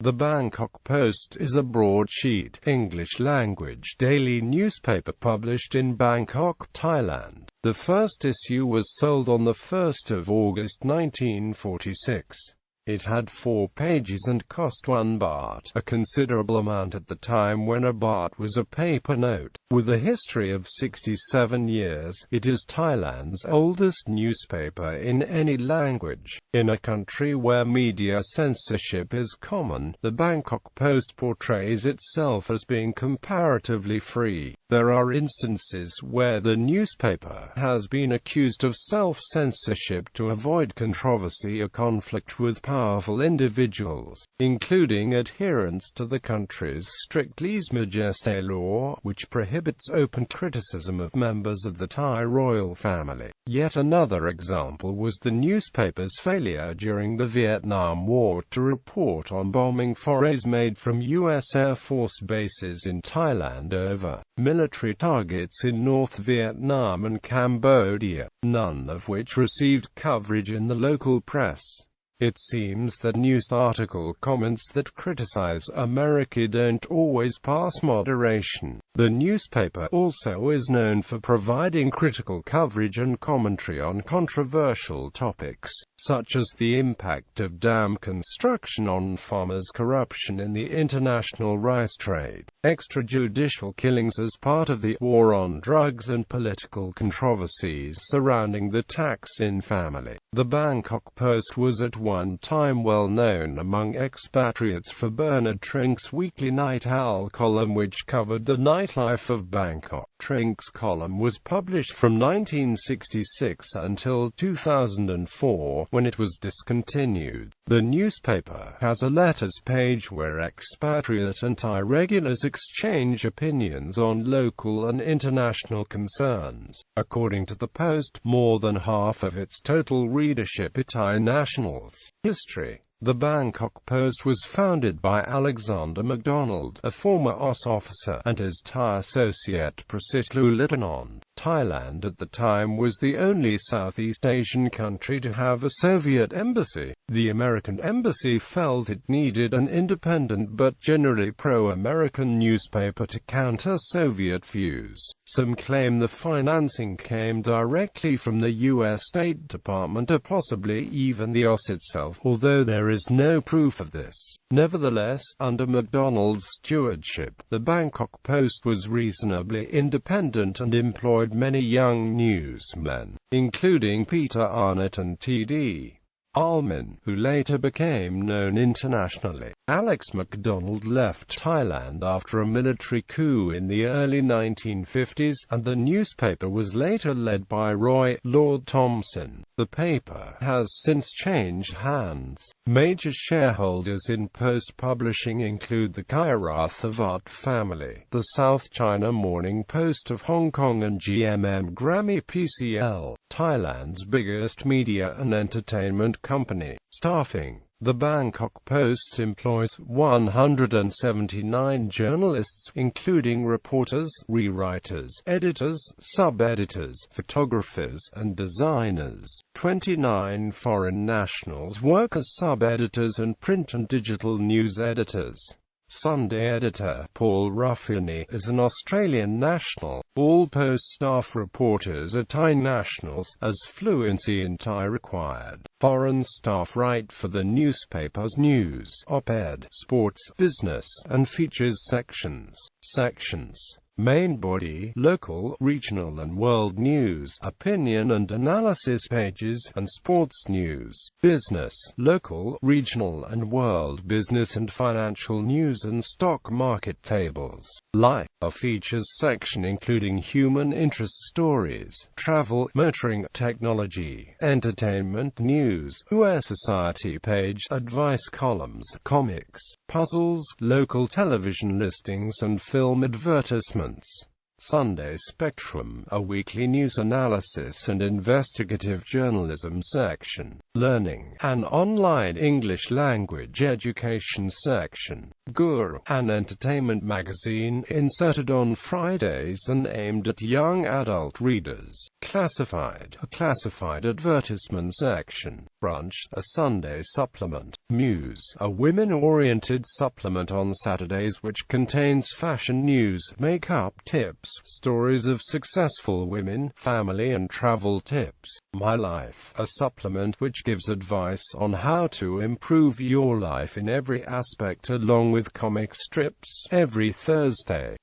The Bangkok Post is a broadsheet, English-language daily newspaper published in Bangkok, Thailand. The first issue was sold on 1 August 1946. It had 4 pages and cost 1 baht, a considerable amount at the time when a baht was a paper note. With a history of 67 years, it is Thailand's oldest newspaper in any language. In a country where media censorship is common, the Bangkok Post portrays itself as being comparatively free. There are instances where the newspaper has been accused of self-censorship to avoid controversy or conflict with powerful individuals, including adherence to the country's strict lèse-majesté law, which prohibits open criticism of members of the Thai royal family. Yet another example was the newspaper's failure during the Vietnam War to report on bombing forays made from U.S. Air Force bases in Thailand over military targets in North Vietnam and Cambodia, none of which received coverage in the local press. It seems that news article comments that criticize America don't always pass moderation. The newspaper also is known for providing critical coverage and commentary on controversial topics, such as the impact of dam construction on farmers, corruption in the international rice trade, extrajudicial killings as part of the war on drugs, and political controversies surrounding the Thaksin family. The Bangkok Post was at one time well known among expatriates for Bernard Trink's weekly Night Owl column, which covered the nightlife of Bangkok. Trink's column was published from 1966 until 2004, when it was discontinued. The newspaper has a letters page where expatriate and Thai regulars exchange opinions on local and international concerns. According to the Post, more than half of its total readership are Thai nationals. History. The Bangkok Post was founded by Alexander MacDonald, a former OSS officer, and his Thai associate Prasitlu Lithanon. Thailand at the time was the only Southeast Asian country to have a Soviet embassy. The American embassy felt it needed an independent but generally pro-American newspaper to counter Soviet views. Some claim the financing came directly from the U.S. State Department or possibly even the OSS itself, although there is no proof of this. Nevertheless, under MacDonald's stewardship, the Bangkok Post was reasonably independent and employed many young newsmen, including Peter Arnott and T.D. Alman, who later became known internationally. Alex MacDonald left Thailand after a military coup in the early 1950s, and the newspaper was later led by Roy Lord Thompson. The paper has since changed hands. Major shareholders in Post Publishing include the Kairathavat family, the South China Morning Post of Hong Kong, and GMM Grammy PCL, Thailand's biggest media and entertainment company. Staffing. The Bangkok Post employs 179 journalists, including reporters, rewriters, editors, sub-editors, photographers, and designers. 29 foreign nationals work as sub-editors and print and digital news editors. Sunday editor Paul Ruffini is an Australian national. All Post staff reporters are Thai nationals, as fluency in Thai required. Foreign staff write for the newspaper's news, op-ed, sports, business, and features sections. Main body, local, regional and world news, opinion and analysis pages, and sports news. Business, local, regional and world business and financial news and stock market tables. Life, a features section including human interest stories, travel, motoring, technology, entertainment news, US society page, advice columns, comics, puzzles, local television listings and film advertisements. Sunday Spectrum, a weekly news analysis and investigative journalism section. Learning, an online English language education section. Guru, an entertainment magazine inserted on Fridays and aimed at young adult readers. Classified, a classified advertisement section. Brunch, a Sunday supplement. Muse, a women-oriented supplement on Saturdays which contains fashion news, makeup tips, stories of successful women, family and travel tips. My Life, a supplement which gives advice on how to improve your life in every aspect along with comic strips. Every Thursday.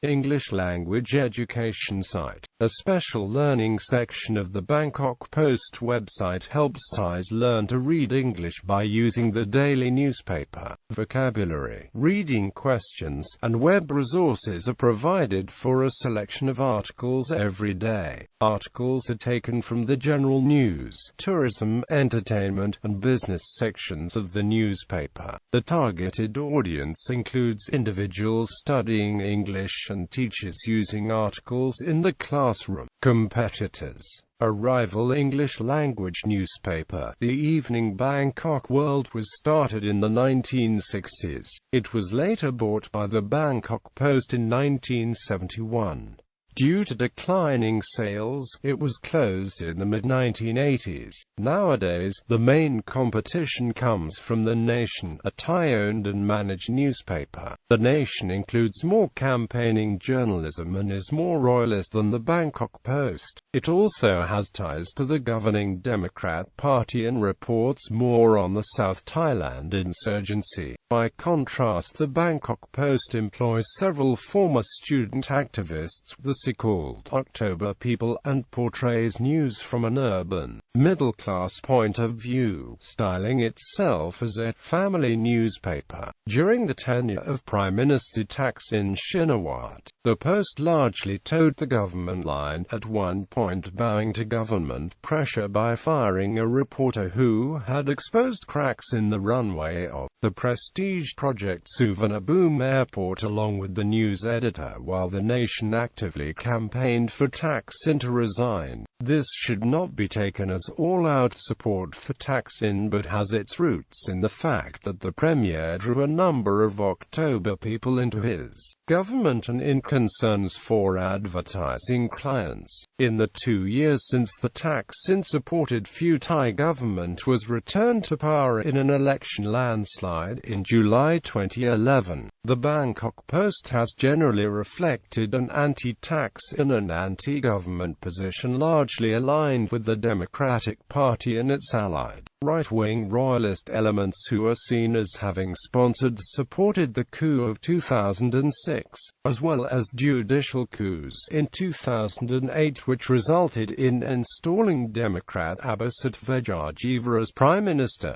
English language education site. A special learning section of the Bangkok Post website helps Thais learn to read English by using the daily newspaper. Vocabulary, reading questions, and web resources are provided for a selection of articles every day. Articles are taken from the general news, tourism, entertainment, and business sections of the newspaper. The targeted audience includes individuals studying English and teachers using articles in the classroom. Competitors. A rival English language newspaper, the Evening Bangkok World, was started in the 1960s. It was later bought by the Bangkok Post in 1971. Due to declining sales, it was closed in the mid-1980s. Nowadays, the main competition comes from The Nation, a Thai-owned and managed newspaper. The Nation includes more campaigning journalism and is more royalist than the Bangkok Post. It also has ties to the governing Democrat Party and reports more on the South Thailand insurgency. By contrast, the Bangkok Post employs several former student activists, the so-called October people, and portrays news from an urban, middle-class point of view, styling itself as a family newspaper. During the tenure of Prime Minister Thaksin Shinawatra, the Post largely towed the government line, at one point bowing to government pressure by firing a reporter who had exposed cracks in the runway of the prestige project Suvarnabhumi Airport along with the news editor, while The Nation actively campaigned for Thaksin to resign. This should not be taken as all-out support for Thaksin but has its roots in the fact that the Premier drew a number of October people into his government and in concerns for advertising clients. In the 2 years since the Thaksin-supported Pheu Thai government was returned to power in an election landslide in July 2011, the Bangkok Post has generally reflected an anti-Thaksin and anti-government position largely aligned with the Democratic Party and its allied right-wing royalist elements who are seen as having supported the coup of 2006, as well as judicial coups in 2008 which resulted in installing Democrat Abhisit Vejjajiva as Prime Minister.